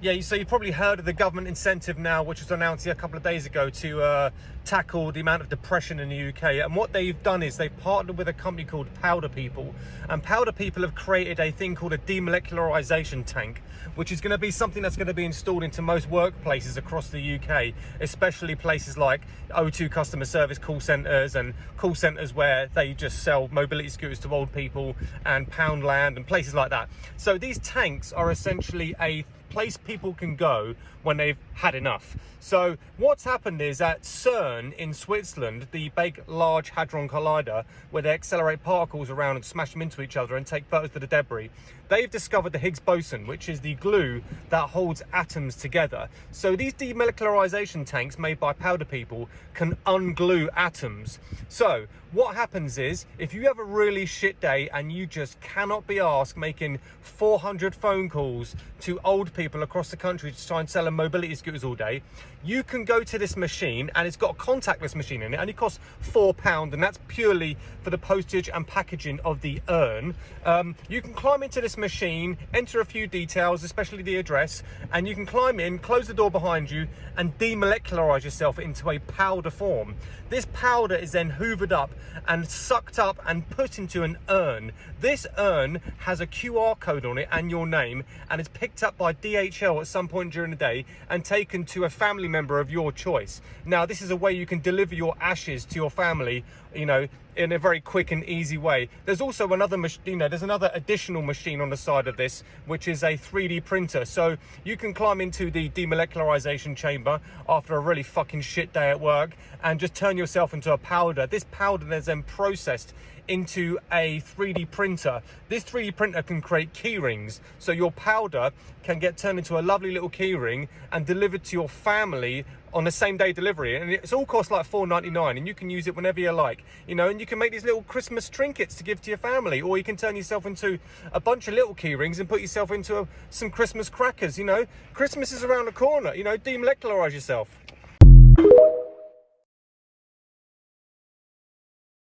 Yeah, so you've probably heard of the government incentive now, which was announced a couple of days ago to tackle the amount of depression in the UK. And what they've done is they've partnered with a company called Powder People. And Powder People have created a thing called a demolecularization tank, which is going to be something that's going to be installed into most workplaces across the UK, especially places like O2 customer service call centres and call centres where they just sell mobility scooters to old people, and Poundland and places like that. So these tanks are essentially a place people can go when they've had enough. So what's happened is at CERN in Switzerland, the big large hadron collider where they accelerate particles around and smash them into each other and take photos of the debris, they've discovered the Higgs boson, which is the glue that holds atoms together. So these demolecularization tanks made by Powder People can unglue atoms. So what happens is, if you have a really shit day and you just cannot be asked making 400 phone calls to old people across the country to try and sell them mobility scooters all day, you can go to this machine, and it's got a contactless machine in it, and it costs £4, and that's purely for the postage and packaging of the urn. You can climb into this machine, enter a few details, especially the address, and you can climb in, close the door behind you, and demolecularize yourself into a powder form. This powder is then hoovered up and sucked up and put into an urn. This urn has a QR code on it and your name, and it's picked up by DHL at some point during the day and taken to a family member of your choice. Now, this is a way you can deliver your ashes to your family, you know, in a very quick and easy way. There's also another machine, there's another additional machine on the side of this, which is a 3D printer. So you can climb into the demolecularization chamber after a really fucking shit day at work and just turn yourself into a powder. This powder is then processed into a 3D printer. This 3D printer can create key rings, so your powder can get turned into a lovely little key ring and delivered to your family on the same day delivery, and it's all cost like $4.99, and you can use it whenever you like, you know, and you can make these little Christmas trinkets to give to your family, or you can turn yourself into a bunch of little key rings and put yourself into some Christmas crackers. You know, Christmas is around the corner, you know, demolecularize yourself.